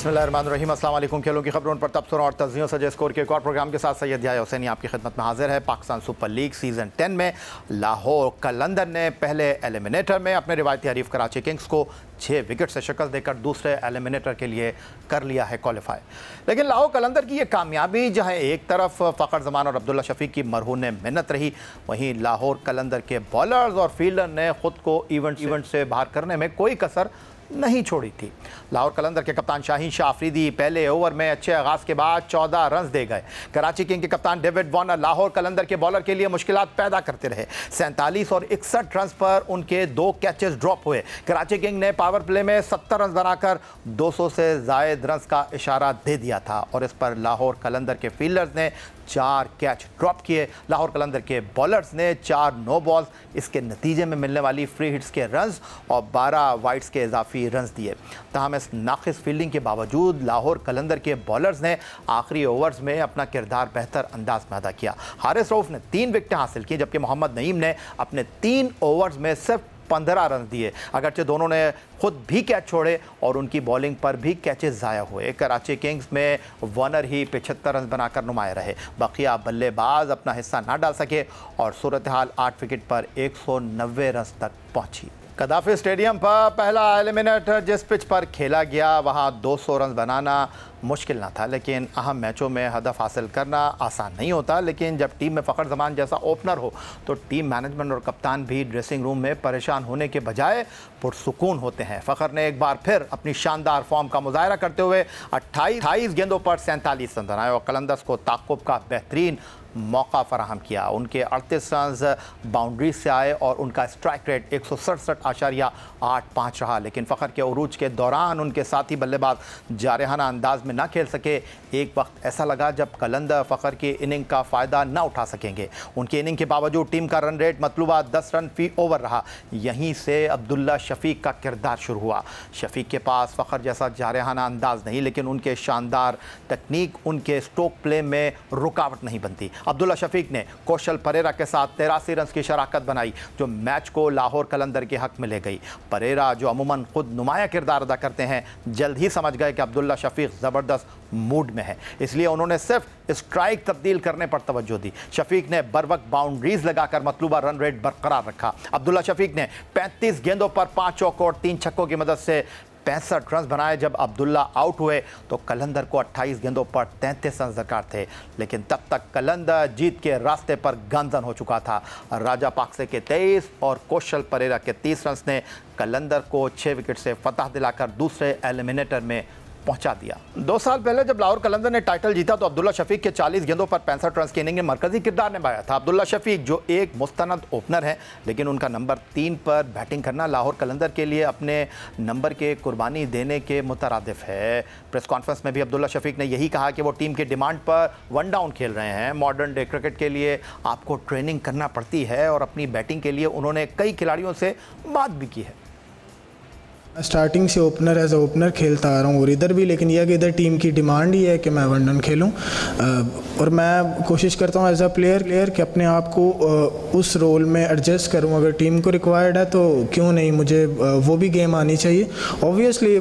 बिस्मिल्लाहिर्रहमानिर्रहीम। अस्सलाम वालेकुम। खेलों की खबरों पर तबसरों और तज्जियों से स्कोर के एक और प्रोग्राम के साथ सैयद याह्या हुसैनी आपकी खिदमत में हाजिर है। पाकिस्तान सुपर लीग सीज़न 10 में लाहौर कलंदर ने पहले एलिमिनेटर में अपने रिवायती हरीफ कराची किंग्स को 6 विकेट से शिकस्त देकर दूसरे एलिमिनेटर के लिए कर लिया है क्वालिफाई। लेकिन लाहौर कलंदर की ये कामयाबी जहां एक तरफ फ़खर जमान और अब्दुल्ला शफीक की मरहून मेहनत रही, वहीं लाहौर कलंदर के बॉलर्स और फील्डर ने खुद को इवेंट से बाहर करने में कोई कसर नहीं छोड़ी थी। लाहौर कलंदर के कप्तान शाहीन शाह अफरीदी पहले ओवर में अच्छे आगाज़ के बाद 14 रन दे गए। कराची किंग के कप्तान डेविड वार्नर लाहौर कलंदर के बॉलर के लिए मुश्किलात पैदा करते रहे। 47 और 61 रन पर उनके 2 कैचेस ड्रॉप हुए। कराची किंग ने पावर प्ले में 70 रन बनाकर 200 से ज़ायद रन का इशारा दे दिया था और इस पर लाहौर कलंदर के फील्डर्स ने 4 कैच ड्रॉप किए। लाहौर कलंदर के बॉलर्स ने 4 नो बॉल्स, इसके नतीजे में मिलने वाली फ्री हिट्स के रन्स और 12 वाइड्स के इजाफी रन्स दिए। तहम इस नाक़िस फील्डिंग के बावजूद लाहौर कलंदर के बॉलर्स ने आखिरी ओवर्स में अपना किरदार बेहतर अंदाज में अदा किया। हारिस रऊफ ने 3 विकेटें हासिल की, जबकि मोहम्मद नईम ने अपने 3 ओवर्स में सिर्फ 15 रन दिए। अगरचे दोनों ने खुद भी कैच छोड़े और उनकी बॉलिंग पर भी कैचेस ज़ाया हुए। कराची किंग्स में वार्नर ही 75 रन बनाकर नुमाया रहे। बकिया बल्लेबाज अपना हिस्सा ना डाल सके और सूरत हाल 8 विकेट पर 190 रन तक पहुंची। कदाफी स्टेडियम पर पहला एलिमिनेटर जिस पिच पर खेला गया वहां 200 रन बनाना मुश्किल ना था, लेकिन अहम मैचों में हदफ हासिल करना आसान नहीं होता। लेकिन जब टीम में फ़खर जमान जैसा ओपनर हो तो टीम मैनेजमेंट और कप्तान भी ड्रेसिंग रूम में परेशान होने के बजाय पुरसुकून होते हैं। फ़खर ने एक बार फिर अपनी शानदार फॉर्म का मुजाहरा करते हुए 28 गेंदों पर 47 रन बनाए और कलंदर्स को ताक़ुब का बेहतरीन मौका फराहम किया। उनके 38 रन बाउंड्री से आए और उनका स्ट्राइक रेट 167.85 रहा। लेकिन फ़खर के उरूज के दौरान उनके साथी बल्लेबाज जारहाना अंदाज में ना खेल सके। एक वक्त ऐसा लगा जब कलंदर फ़खर की इनिंग का फ़ायदा ना उठा सकेंगे। उनकी इनिंग के बावजूद टीम का रन रेट मतलूबा 10 रन फी ओवर रहा। यहीं से अब्दुल्ला शफीक का किरदार शुरू हुआ। शफीक के पास फ़खर जैसा जारहाना अंदाज नहीं, लेकिन उनके शानदार तकनीक उनके स्ट्रोक प्ले में रुकावट नहीं बनती। अब्दुल्ला शफीक ने कौशल परेरा के साथ 83 रन की शराकत बनाई, जो मैच को लाहौर कलंदर के हक में ले गई। परेरा, जो अमूमन खुद नुमाया किरदार अदा करते हैं, जल्द ही समझ गए कि अब्दुल्ला शफीक ज़बरदस्त मूड में है, इसलिए उन्होंने सिर्फ स्ट्राइक तब्दील करने पर तवज्जो दी। शफीक ने बर वक्त बाउंड्रीज लगाकर मतलूबा रन रेट बरकरार रखा। अब्दुल्ला शफीक ने 35 गेंदों पर 5 चौकों और 3 छक्कों की मदद से 65 रन बनाए। जब अब्दुल्ला आउट हुए तो कलंदर को 28 गेंदों पर 33 रन दरकार थे, लेकिन तब तक कलंदर जीत के रास्ते पर गामजन हो चुका था। राजा पाकसे के 23 और कौशल परेरा के 30 रन ने कलंदर को 6 विकेट से फतह दिलाकर दूसरे एलिमिनेटर में पहुंचा दिया। 2 साल पहले जब लाहौर कलंदर ने टाइटल जीता तो अब्दुल्ला शफीक के 40 गेंदों पर 65 रन की इनिंग में मरकजी किरदार निभाया था। अब्दुल्ला शफीक जो एक मुस्तनद ओपनर है, लेकिन उनका नंबर 3 पर बैटिंग करना लाहौर कलंदर के लिए अपने नंबर के कुर्बानी देने के मुतरादिफ है। प्रेस कॉन्फ्रेंस में भी अब्दुल्ला शफीक ने यही कहा कि वो टीम की डिमांड पर 1 डाउन खेल रहे हैं। मॉडर्न डे क्रिकेट के लिए आपको ट्रेनिंग करना पड़ती है और अपनी बैटिंग के लिए उन्होंने कई खिलाड़ियों से बात भी की है। स्टार्टिंग से ओपनर एज ओपनर खेलता आ रहा हूँ और इधर भी, लेकिन यह कि इधर टीम की डिमांड ही है कि मैं 1 डाउन खेलूँ और मैं कोशिश करता हूँ एज अ प्लेयर कि अपने आप को उस रोल में एडजस्ट करूँ। अगर टीम को रिक्वायर्ड है तो क्यों नहीं, मुझे वो भी गेम आनी चाहिए। ऑब्वियसली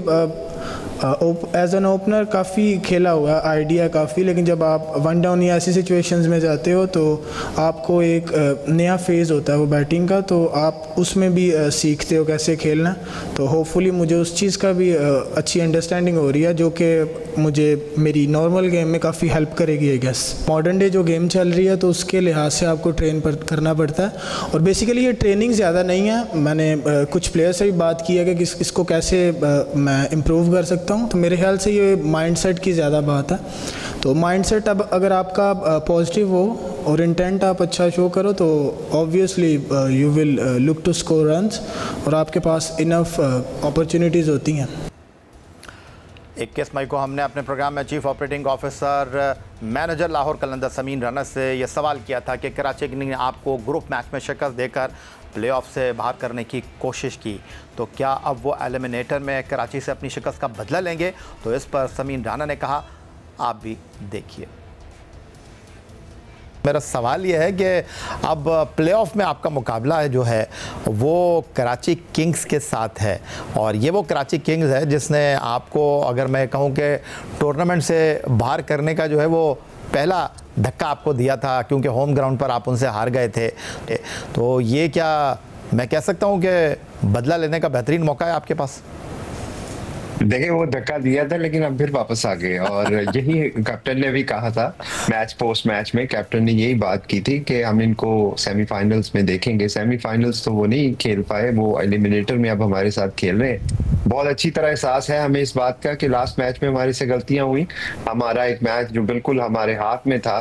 एज एन ओपनर काफ़ी खेला हुआ है, आइडिया काफ़ी, लेकिन जब आप 1 डाउन या ऐसी सिचुएशंस में जाते हो तो आपको एक नया फेज़ होता है वो बैटिंग का, तो आप उसमें भी सीखते हो कैसे खेलना। तो होपफुली मुझे उस चीज़ का भी अच्छी अंडरस्टैंडिंग हो रही है, जो कि मुझे मेरी नॉर्मल गेम में काफ़ी हेल्प करेगी आई गेस। मॉडर्न डे जो गेम चल रही है तो उसके लिहाज से आपको ट्रेन करना पड़ता है और बेसिकली ये ट्रेनिंग ज़्यादा नहीं है। मैंने कुछ प्लेयर से भी बात की है कि इसको कैसे मैं इम्प्रूव कर सकता हूँ, तो मेरे ख्याल से ये माइंडसेट की ज़्यादा बात है। तो माइंडसेट अब अगर आपका पॉजिटिव हो और इंटेंट आप अच्छा शो करो तो obviously you will look to score runs और आपके पास इनफ अपॉर्चुनिटीज़ होती हैं। 21 मई को हमने अपने प्रोग्राम में chief operating officer manager Lahore Qalandar Sameen Rana से यह सवाल किया था कि कराची किंग्स ने आपको ग्रुप मैच में शिकस्त देकर प्लेऑफ से बाहर करने की कोशिश की, तो क्या अब वो एलिमिनेटर में कराची से अपनी शिकस्त का बदला लेंगे? तो इस पर समीन राना ने कहा, आप भी देखिए। मेरा सवाल ये है कि अब प्लेऑफ में आपका मुकाबला है जो है वो कराची किंग्स के साथ है, और ये वो कराची किंग्स है जिसने आपको, अगर मैं कहूँ कि टूर्नामेंट से बाहर करने का जो है वो पहला धक्का आपको दिया था, क्योंकि होम ग्राउंड पर आप उनसे हार गए थे। तो ये क्या मैं कह सकता हूँ कि बदला लेने का बेहतरीन मौका है आपके पास? देखिए, वो धक्का दिया था लेकिन अब फिर वापस आ गए, और यही कैप्टन ने भी कहा था मैच पोस्ट मैच में। कैप्टन ने यही बात की थी कि हम इनको सेमीफाइनल्स में देखेंगे। सेमीफाइनल्स तो वो नहीं खेल पाए, वो एलिमिनेटर में अब हमारे साथ खेल रहे हैं। बहुत अच्छी तरह एहसास है हमें इस बात का कि लास्ट मैच में हमारे से गलतियां हुई। हमारा एक मैच जो बिल्कुल हमारे हाथ में था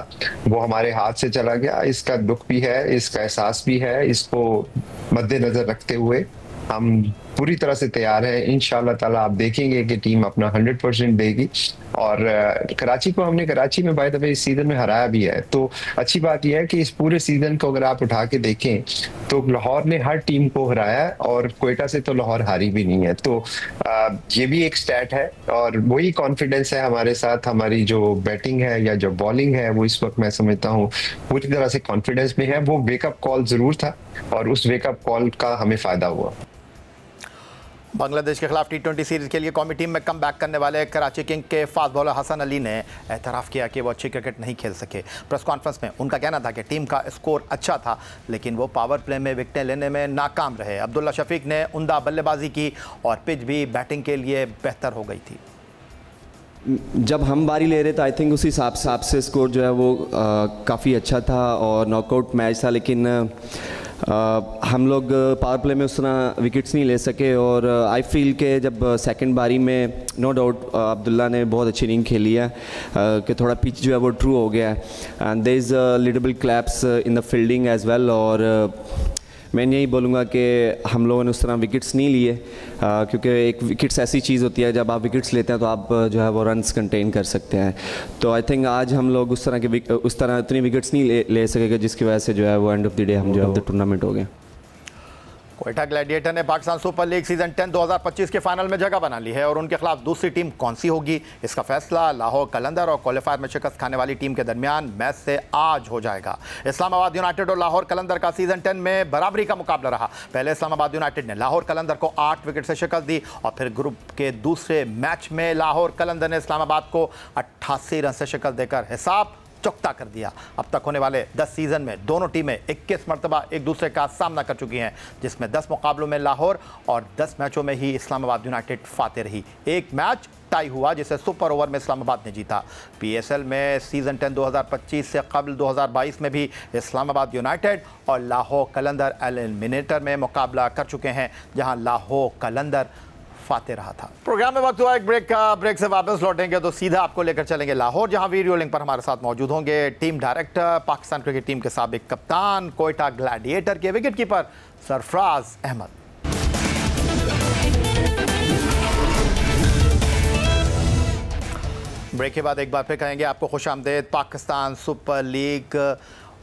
वो हमारे हाथ से चला गया। इसका दुख भी है, इसका एहसास भी है। इसको मद्देनजर रखते हुए हम पूरी तरह से तैयार है। इंशाल्लाह ताला आप देखेंगे कि टीम अपना 100% देगी। और कराची को हमने कराची में बाय द वे इस सीजन में हराया भी है। तो अच्छी बात यह है कि इस पूरे सीजन को अगर आप उठा के देखें तो लाहौर ने हर टीम को हराया है, और क्वेटा से तो लाहौर हारी भी नहीं है। तो ये भी एक स्टैट है, और वही कॉन्फिडेंस है हमारे साथ। हमारी जो बैटिंग है या जो बॉलिंग है वो इस वक्त मैं समझता हूँ पूरी तरह से कॉन्फिडेंस में है। वो वेकअप कॉल जरूर था, और उस वेकअप कॉल का हमें फायदा हुआ। बांग्लादेश के खिलाफ टी20 सीरीज के लिए कौमी टीम में कम बैक करने वाले कराची किंग के फास्ट बॉलर हसन अली ने एतराफ़ किया कि वो अच्छी क्रिकेट नहीं खेल सके। प्रेस कॉन्फ्रेंस में उनका कहना था कि टीम का स्कोर अच्छा था लेकिन वो पावर प्ले में विकेटें लेने में नाकाम रहे। अब्दुल्ला शफीक ने उम्दा बल्लेबाजी की और पिच भी बैटिंग के लिए बेहतर हो गई थी। जब हम बारी ले रहे थे आई थिंक उसी हिसाब से स्कोर जो है वो काफ़ी अच्छा था और नॉकआउट मैच था, लेकिन हम लोग पावर प्ले में उस तरह विकेट्स नहीं ले सके। और आई फील के जब सेकंड बारी में नो डाउट अब्दुल्ला ने बहुत अच्छी इनिंग खेली है कि थोड़ा पिच जो है वो ट्रू हो गया है, and there is little bit lapses in the fielding as well. और मैं यही बोलूँगा कि हम लोगों ने उस तरह विकेट्स नहीं लिए, क्योंकि एक विकेट्स ऐसी चीज़ होती है जब आप विकेट्स लेते हैं तो आप जो है वो रन्स कंटेन कर सकते हैं। तो आई थिंक आज हम लोग उस तरह इतनी विकेट्स नहीं ले सकेंगे जिसकी वजह से जो है वो एंड ऑफ द डे हम जो है द टूर्नामेंट हो गए। क्वेटा ग्लैडिएटर ने पाकिस्तान सुपर लीग सीजन 10 2025 के फाइनल में जगह बना ली है, और उनके खिलाफ दूसरी टीम कौन सी होगी इसका फैसला लाहौर कलंदर और क्वालिफायर में शिकस्त खाने वाली टीम के दरमियान मैच से आज हो जाएगा। इस्लामाबाद यूनाइटेड और लाहौर कलंदर का सीजन 10 में बराबरी का मुकाबला रहा। पहले इस्लामाबाद यूनाइटेड ने लाहौर कलंदर को 8 विकेट से शिकस्त दी, और फिर ग्रुप के दूसरे मैच में लाहौर कलंदर ने इस्लामाबाद को 88 रन से शिकस्त देकर हिसाब चुकता कर दिया। अब तक होने वाले 10 सीजन में दोनों टीमें 21 मरतबा एक दूसरे का सामना कर चुकी हैं, जिसमें 10 मुकाबलों में लाहौर और 10 मैचों में ही इस्लामाबाद यूनाइटेड फाते रही। एक मैच टाई हुआ जिसे सुपर ओवर में इस्लामाबाद ने जीता। पीएसएल में सीजन 10 2025 से कबल 2022 में भी इस्लामाबाद यूनाइटेड और लाहौर कलंदर एलिमिनेटर में मुकाबला कर चुके हैं, जहां लाहौर कलंदर फाते रहा था। प्रोग्राम में वक्त हुआ एक ब्रेक का। ब्रेक से वापस लौटेंगे तो सीधा आपको लेकर चलेंगे लाहौर, जहां वीडियो लिंक पर हमारे साथ मौजूद होंगे team director, Pakistan cricket team के साबिक कप्तान, क्वेटा ग्लैडिएटर के wicket keeper Sarfaraz Ahmed. Break के बाद एक बार फिर कहेंगे आपको खुशामदीद। पाकिस्तान सुपर लीग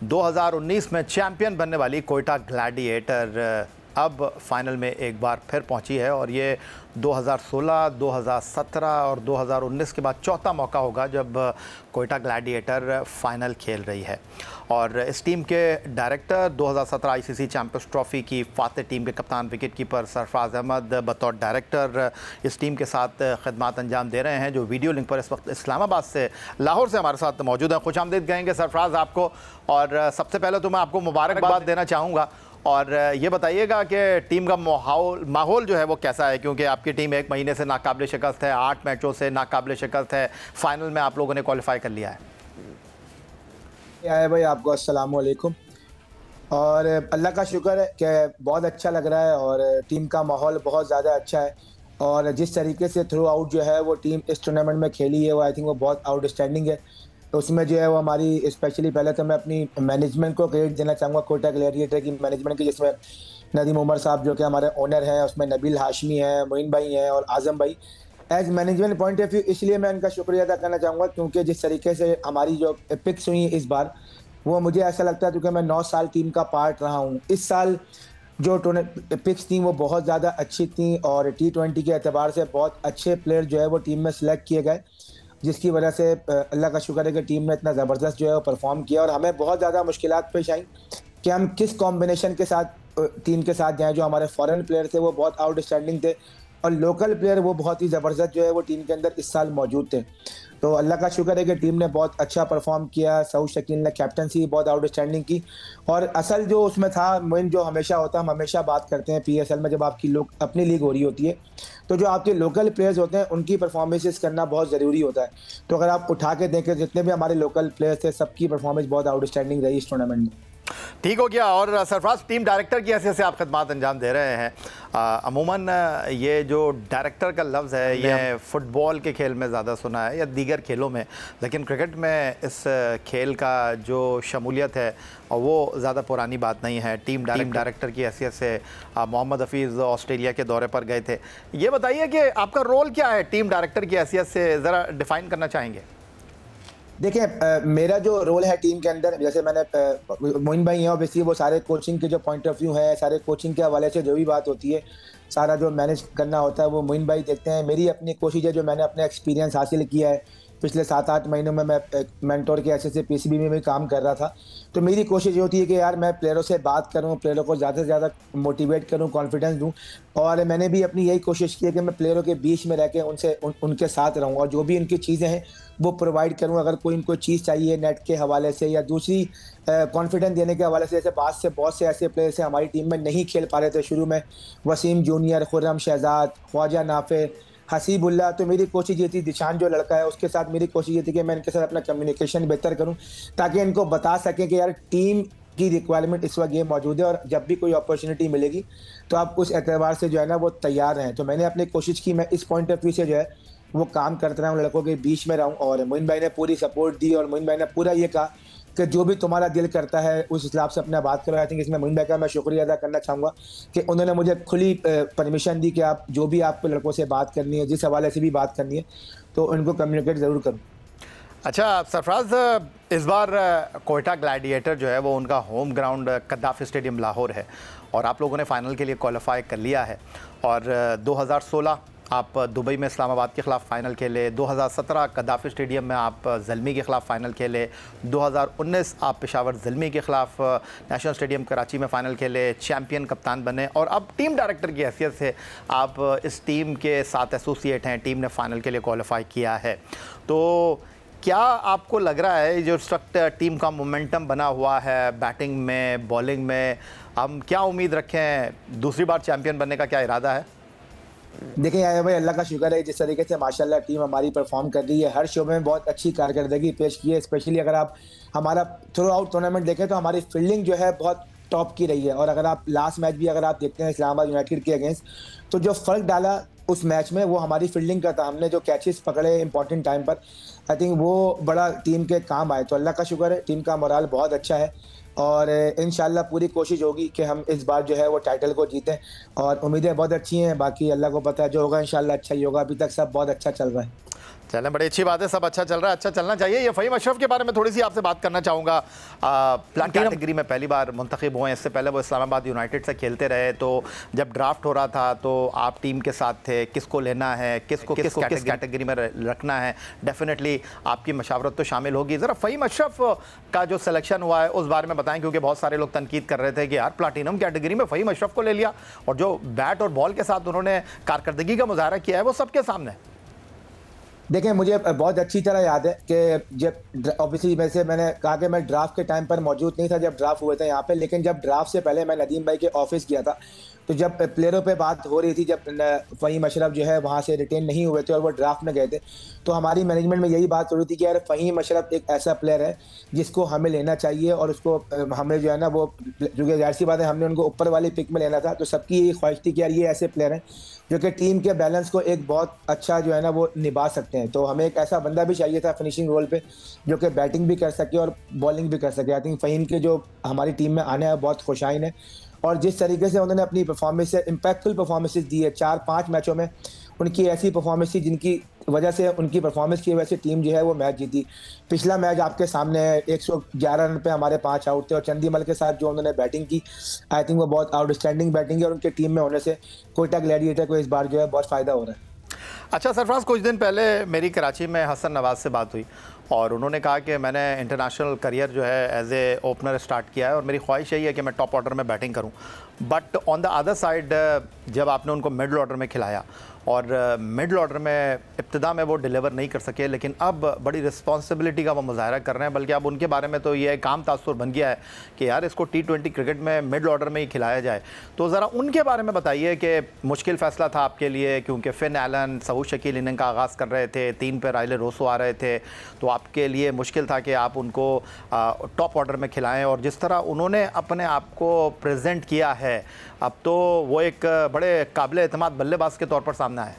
2019 में चैंपियन बनने वाली क्वेटा ग्लैडिएटर अब फाइनल में एक बार फिर पहुंची है, और ये 2016, 2017 और 2019 के बाद चौथा मौका होगा जब क्वेटा ग्लैडिएटर फाइनल खेल रही है। और इस टीम के डायरेक्टर 2017 आईसीसी चैंपियंस ट्रॉफी की फाते टीम के कप्तान विकेट कीपर सरफराज अहमद बतौर डायरेक्टर इस टीम के साथ खिदमत अंजाम दे रहे हैं, जो वीडियो लिंक पर इस वक्त इस्लामाबाद से, लाहौर से हमारे साथ मौजूद हैं। खुशामदीद कहेंगे सरफराज आपको, और सबसे पहले तो मैं आपको मुबारकबाद देना चाहूँगा, और ये बताइएगा कि टीम का माहौल जो है वो कैसा है, क्योंकि आपकी टीम एक महीने से नाकाबिल शिकस्त है, 8 मैचों से नाकाबिल शिकस्त है, फाइनल में आप लोगों ने क्वालिफाई कर लिया है। भाई आपको अस्सलाम वालेकुम, और अल्लाह का शुक्र है कि बहुत अच्छा लग रहा है और टीम का माहौल बहुत ज़्यादा अच्छा है, और जिस तरीके से थ्रू आउट जो है वो टीम इस टूर्नामेंट में खेली है वो आई थिंक वो बहुत आउटस्टैंडिंग है। तो उसमें जो है वो हमारी स्पेशली पहले तो मैं अपनी मैनेजमेंट को क्रेडिट देना चाहूँगा, क्वेटा ग्लैडिएटर की मैनेजमेंट की, जिसमें नदीम उमर साहब जो कि हमारे ओनर हैं, उसमें नबील हाशमी हैं, मोइन भाई हैं और आज़म भाई। As management point of view इसलिए मैं उनका शुक्रिया अदा करना चाहूँगा क्योंकि जिस तरीके से हमारी जो पिक्स हुई इस बार, वो मुझे ऐसा लगता है क्योंकि मैं 9 साल टीम का पार्ट रहा हूँ। इस साल जो पिक्स थी वो बहुत ज़्यादा अच्छी थी, और T20 के एतबार से बहुत अच्छे प्लेयर जो है वो टीम में सिलेक्ट किए गए, जिसकी वजह से अल्लाह का शुक्र है कि टीम ने इतना ज़बरदस्त जो है वो परफॉर्म किया और हमें बहुत ज़्यादा मुश्किलात पेश आई कि हम किस कॉम्बिनेशन के साथ टीम के साथ जाएँ। जो हमारे फॉरेन प्लेयर थे वो बहुत आउटस्टैंडिंग थे और लोकल प्लेयर वो बहुत ही ज़बरदस्त जो है वो टीम के अंदर इस साल मौजूद थे। तो अल्लाह का शुक्र है कि टीम ने बहुत अच्छा परफॉर्म किया। सऊद शकील ने कैप्टनसी बहुत आउटस्टैंडिंग की और असल जो उसमें था मेन जो हमेशा होता है, हम हमेशा बात करते हैं पीएसएल में जब आपकी अपनी लीग हो रही होती है तो जो आपके लोकल प्लेयर्स होते हैं उनकी परफॉर्मेंसेस करना बहुत ज़रूरी होता है। तो अगर आप उठा के देखें जितने भी हमारे लोकल प्लेयर्स थे सबकी परफॉर्मेंस बहुत आउटस्टैंडिंग रही इस टूर्नामेंट में। ठीक हो गया। और सरफराज, टीम डायरेक्टर की हैसियत से आप खिदमत अंजाम दे रहे हैं। अमूमन ये जो डायरेक्टर का लफ्ज़ है ये फ़ुटबॉल के खेल में ज़्यादा सुना है या दीगर खेलों में, लेकिन क्रिकेट में इस खेल का जो शमूलियत है वो ज़्यादा पुरानी बात नहीं है। टीम डायरेक्टर की हैसियत से मोहम्मद हफीज़ ऑस्ट्रेलिया के दौरे पर गए थे। ये बताइए कि आपका रोल क्या है टीम डायरेक्टर की हैसियत से, ज़रा डिफ़ाइन करना चाहेंगे? देखिए मेरा जो रोल है टीम के अंदर, जैसे मैंने मोइन भाई हैं ऑब्वियसली, वो सारे कोचिंग के जो पॉइंट ऑफ व्यू है, सारे कोचिंग के हवाले से जो भी बात होती है, सारा जो मैनेज करना होता है वो मोइन भाई देखते हैं। मेरी अपनी कोशिश है जो मैंने अपने एक्सपीरियंस हासिल किया है पिछले 7-8 महीनों में, मैं मेंटोर के ऐसे पीसीबी में भी काम कर रहा था। तो मेरी कोशिश ये होती है कि यार मैं प्लेयरों से बात करूं, प्लेयरों को ज़्यादा से ज़्यादा मोटिवेट करूं, कॉन्फिडेंस दूं। और मैंने भी अपनी यही कोशिश की है कि मैं प्लेयरों के बीच में रह के उनके साथ रहूं और जो भी उनकी चीज़ें हैं वो प्रोवाइड करूं। अगर कोई इनको चीज़ चाहिए नेट के हवाले से या दूसरी कॉन्फिडेंस देने के हवाले से, जैसे बहुत से ऐसे प्लेयर्स हैं हमारी टीम में नहीं खेल पा रहे थे शुरू में, वसीम जूनियर, खुर्रम शहजाद, ख्वाजा नाफिर, हसीबुल्ला। तो मेरी कोशिश ये थी, दिशान जो लड़का है उसके साथ मेरी कोशिश ये थी कि मैं इनके साथ अपना कम्युनिकेशन बेहतर करूं ताकि इनको बता सकें कि यार टीम की रिक्वायरमेंट इस वक्त ये मौजूद है और जब भी कोई अपॉर्चुनिटी मिलेगी तो आप उस एतबार से जो है ना वो तैयार रहें। तो मैंने अपनी कोशिश की, मैं इस पॉइंट ऑफ व्यू से जो है वो काम करता रहा हूँ, लड़कों के बीच में रहूँ। और मोइन भाई ने पूरी सपोर्ट दी और मोइन भाई ने पूरा ये कहा कि जो भी तुम्हारा दिल करता है उस हिसाब से अपना बात करो। आई थिंक इसमें मोइन भाई का मैं शुक्रिया अदा करना चाहूँगा कि उन्होंने मुझे खुली परमिशन दी कि आप जो भी आपको लड़कों से बात करनी है, जिस हवाले से भी बात करनी है, तो उनको कम्युनिकेट ज़रूर करूँ। अच्छा सरफराज, इस बार कोयटा ग्लैडिएटर जो है वो उनका होम ग्राउंड कद्दाफी स्टेडियम लाहौर है और आप लोगों ने फ़ाइनल के लिए क्वालिफाई कर लिया है। और 2016 आप दुबई में इस्लामाबाद के ख़िलाफ़ फ़ाइनल खेले, 2017 कद्दाफी स्टेडियम में आप ज़ल्मी के ख़िलाफ़ फ़ाइनल खेले, 2019 आप पेशावर ज़ल्मी के ख़िलाफ़ नेशनल स्टेडियम कराची में फ़ाइनल खेले, चैम्पियन कप्तान बने और अब टीम डायरेक्टर की हैसियत से आप इस टीम के साथ एसोसिएट हैं। टीम ने फ़ाइनल के लिए क्वालिफाई किया है। तो क्या आपको लग रहा है जो इस वक्त टीम का मोमेंटम बना हुआ है बैटिंग में, बॉलिंग में, हम क्या उम्मीद रखें? दूसरी बार चैम्पियन बनने का क्या इरादा है? देखिए यार भाई, अल्लाह का शुक्र है जिस तरीके से माशाल्लाह टीम हमारी परफॉर्म कर रही है, हर शोबे में बहुत अच्छी कारकर्दगी पेश की है। स्पेशली अगर आप हमारा थ्रू आउट टूर्नामेंट देखें तो हमारी फील्डिंग जो है बहुत टॉप की रही है। और अगर आप लास्ट मैच भी अगर आप देखते हैं इस्लामाबाद यूनाइटेड के अगेंस्ट, तो जो फ़र्क डाला उस मैच में वो हमारी फील्डिंग का था। हमने जो कैचेस पकड़े इंपॉर्टेंट टाइम पर, आई थिंक वो बड़ा टीम के काम आए। तो अल्लाह का शुक्र है, टीम का मोराल बहुत अच्छा है और इंशाल्लाह पूरी कोशिश होगी कि हम इस बार जो है वो टाइटल को जीतें और उम्मीदें बहुत अच्छी हैं। बाकी अल्लाह को पता है, जो होगा इंशाल्लाह अच्छा ही होगा। अभी तक सब बहुत अच्छा चल रहा है। चलें, बड़ी अच्छी बात है, सब अच्छा चल रहा है, अच्छा चलना चाहिए। ये फ़हीम अशरफ के बारे में थोड़ी सी आपसे बात करना चाहूँगा। प्लाटिनम कैटेगरी में पहली बार मुंतखब हुए, इससे पहले वो इस्लामाबाद यूनाइटेड से खेलते रहे। तो जब ड्राफ्ट हो रहा था तो आप टीम के साथ थे, किसको लेना है, किसको किस कैटेगरी में रखना है, डेफिनेटली आपकी मशावरत तो शामिल होगी। ज़रा फ़हीम अशरफ का जो सिलेक्शन हुआ है उस बारे में बताएं, क्योंकि बहुत सारे लोग तनकीद कर रहे थे कि यार प्लाटिनम कैटेगरी में फ़हीम अशरफ को ले लिया और जो बैट और बॉल के साथ उन्होंने कारकर्दगी का मुजाहरा किया है वो सबके सामने। देखें, मुझे बहुत अच्छी तरह याद है कि जब ऑब्वियसली वैसे मैंने कहा कि मैं ड्राफ्ट के टाइम पर मौजूद नहीं था जब ड्राफ्ट हुए थे यहाँ पे, लेकिन जब ड्राफ्ट से पहले मैं नदीम भाई के ऑफिस गया था तो जब प्लेयरों पे बात हो रही थी, जब फ़हीम अशरफ जो है वहाँ से रिटेन नहीं हुए थे और वो ड्राफ्ट में गए थे, तो हमारी मैनेजमेंट में यही बात हो रही थी कि यार फ़हीम अशरफ एक ऐसा प्लेयर है जिसको हमें लेना चाहिए और उसको हमें जो है ना वो, जो कि जाहिर सी बात है हमने उनको ऊपर वाली पिक में लेना था। तो सबकी यही ख्वाहिश थी कि यार ये ऐसे प्लेयर हैं जो कि टीम के बैलेंस को एक बहुत अच्छा जो है ना वो निभा सकते हैं। तो हमें एक ऐसा बंदा भी चाहिए था फिनिशिंग रोल पे जो कि बैटिंग भी कर सके और बॉलिंग भी कर सके। आई थिंक फ़हीम के जो हमारी टीम में आने हैं बहुत खुशाइन है और जिस तरीके से उन्होंने अपनी परफॉर्मेंस से इम्पैक्टफुल परफॉर्मेंसेस दी है 4-5 मैचों में, उनकी ऐसी परफॉर्मेंस थी जिनकी वजह से, उनकी परफॉर्मेंस की वजह से टीम जो है वो मैच जीती। पिछला मैच आपके सामने है, 111 रन पे हमारे 5 आउट थे और चंदीमल के साथ जो उन्होंने बैटिंग की, आई थिंक वो बहुत आउटस्टैंडिंग बैटिंग है और उनके टीम में होने से कोयटा ग्लैडिएटर को इस बार जो है बहुत फ़ायदा हो रहा है। अच्छा सरफराज, कुछ दिन पहले मेरी कराची में हसन नवाज से बात हुई और उन्होंने कहा कि मैंने इंटरनेशनल करियर जो है एज ए ओपनर स्टार्ट किया है और मेरी ख्वाहिश यही है कि मैं टॉप ऑर्डर में बैटिंग करूं। But on the other side जब आपने उनको मिडल ऑर्डर में खिलाया और मिडल ऑर्डर में इब्तिदा में वो डिलीवर नहीं कर सके, लेकिन अब बड़ी रिस्पॉन्सिबिलिटी का वो मुजाहरा कर रहे हैं, बल्कि अब उनके बारे में तो ये एक आम तासुर बन गया है कि यार इसको T20 क्रिकेट में मिडल ऑर्डर में ही खिलाया जाए। तो ज़रा उनके बारे में बताइए कि मुश्किल फ़ैसला था आपके लिए, क्योंकि Finn Allen, Saud Shakeel inning का आगाज़ कर रहे थे, 3 पे राइले रोसो आ रहे थे, तो आपके लिए मुश्किल था कि आप उनको टॉप ऑर्डर में खिलाएँ। और जिस तरह उन्होंने अपने आप को प्रेजेंट किया है, अब तो वो एक बड़े काबिल एतमाद बल्लेबाज के तौर पर सामने आए।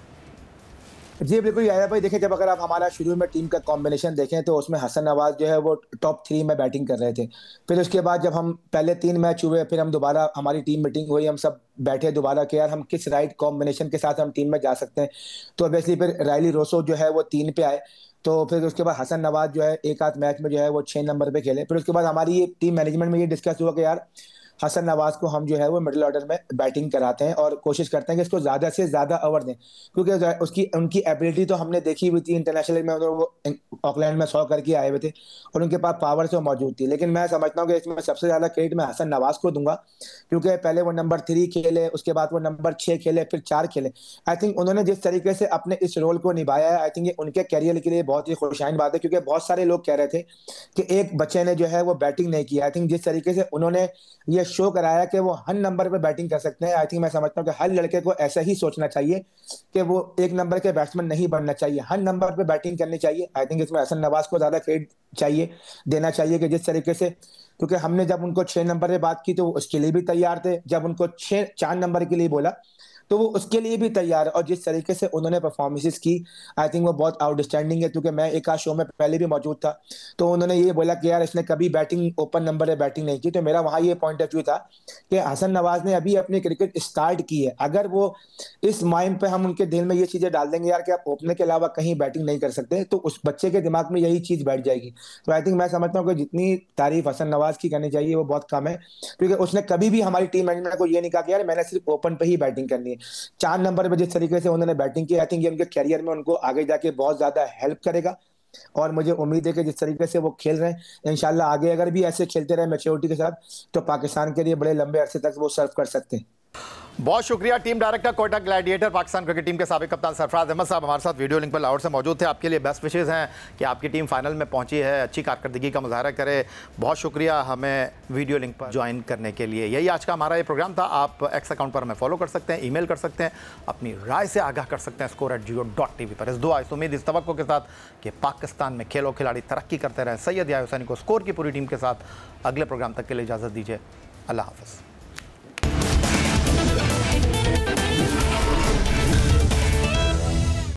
जी बिल्कुल यार भाई, देखिए जब अगर आप हमारा शुरू में टीम का कॉम्बिनेशन देखें तो उसमें हसन नवाज जो है वो टॉप 3 में बैटिंग कर रहे थे। फिर उसके बाद जब हम पहले 3 मैच हुए, फिर हम दोबारा हमारी टीम मीटिंग हुई, हम सब बैठे दोबारा कि यार हम किस राइट कॉम्बिनेशन के साथ हम टीम में जा सकते हैं। तो ऑब्वियसली फिर राइली रोसो जो है वो 3 पे आए, तो फिर उसके बाद हसन नवाज जो है एक आध मैच में जो है वो 6 नंबर पे खेले। फिर उसके बाद हमारी ये टीम मैनेजमेंट में ये डिस्कस हुआ कि यार हसन नवाज को हम जो है वो मिडिल ऑर्डर में बैटिंग कराते हैं और कोशिश करते हैं कि इसको ज़्यादा से ज़्यादा ओवर दें, क्योंकि उसकी उनकी एबिलिटी तो हमने देखी हुई थी इंटरनेशनल में, वो ऑकलैंड में 100 करके आए हुए थे और उनके पास पावर से मौजूद थी। लेकिन मैं समझता हूँ कि इसमें सबसे ज़्यादा क्रेडिट मैं हसन नवाज को दूंगा, क्योंकि पहले वो नंबर 3 खेले, उसके बाद वो नंबर 6 खेले, फिर 4 खेले। आई थिंक उन्होंने जिस तरीके से अपने इस रोल को निभाया है, आई थिंक ये उनके कैरियर के लिए बहुत ही खुशहाइन बात है, क्योंकि बहुत सारे लोग कह रहे थे कि एक बच्चे ने जो है वो बैटिंग नहीं किया। आई थिंक जिस तरीके से उन्होंने ये शो कराया कि वो हर नंबर पे बैटिंग कर सकते हैं, आई थिंक मैं समझता हूँ कि हर लड़के को ऐसा ही सोचना चाहिए कि वो एक नंबर के बैट्समैन नहीं बनना चाहिए, हर नंबर पे बैटिंग करनी चाहिए। आई थिंक इसमें हसन नवाज को ज्यादा क्रेडिट चाहिए, देना चाहिए कि जिस तरीके से, क्योंकि हमने जब उनको 6 नंबर पे बात की तो वो उसके लिए भी तैयार थे, जब उनको 4 नंबर के लिए बोला तो वो उसके लिए भी तैयार है। और जिस तरीके से उन्होंने परफॉर्मेंसेस की, आई थिंक वो बहुत आउटस्टैंडिंग है, क्योंकि मैं एक आध शो में पहले भी मौजूद था, तो उन्होंने ये बोला कि यार इसने कभी बैटिंग ओपन नंबर पे बैटिंग नहीं की। तो मेरा वहाँ ये पॉइंट ऑफ व्यू था कि हसन नवाज ने अभी अपनी क्रिकेट स्टार्ट की है, अगर वो इस माइंड पे हम उनके दिल में ये चीजें डाल देंगे यार कि आप ओपनर के अलावा कहीं बैटिंग नहीं कर सकते, तो उस बच्चे के दिमाग में यही चीज बैठ जाएगी। तो आई थिंक मैं समझता हूँ कि जितनी तारीफ हसन नवाज की करनी चाहिए वो बहुत कम है, क्योंकि उसने कभी भी हमारी टीम मैनेजमेंट को ये नहीं कहा कि यार मैंने सिर्फ ओपन पे ही बैटिंग करनी है। 4 नंबर पे जिस तरीके से उन्होंने बैटिंग की, आई थिंक ये उनके कैरियर में उनको आगे जाके बहुत ज्यादा हेल्प करेगा। और मुझे उम्मीद है कि जिस तरीके से वो खेल रहे हैं, इंशाल्लाह आगे अगर भी ऐसे खेलते रहे मैच्योरिटी के साथ, तो पाकिस्तान के लिए बड़े लंबे अरसे तक वो सर्व कर सकते हैं। बहुत शुक्रिया। Team director Quetta gladiator Pakistan cricket team के साबिक कप्तान सरफराज अहमद साहब हमारे साथ वीडियो लिंक पर लाहौर से मौजूद थे। आपके लिए बेस्ट विशेज़ हैं कि आपकी टीम फाइनल में पहुंची है, अच्छी कारकर्दगी का मुजाहरा करे। बहुत शुक्रिया हमें वीडियो लिंक पर ज्वाइन करने के लिए। यही आज का हमारा ये प्रोग्राम था। आप एक्स अकाउंट पर हमें फॉलो कर सकते हैं, ईमेल कर सकते हैं, अपनी राय से आगाह कर सकते हैं score@jio.tv पर। इस दुआ, इस उम्मीद, इस तवक्को के साथ कि पाकिस्तान में खेलो खिलाड़ी तरक्की करते रहें। सैयद याह्या हुसैनी को स्कोर की पूरी टीम के साथ अगले प्रोग्राम तक के लिए इजाज़त दीजिए। अल्लाह हाफ़िज़।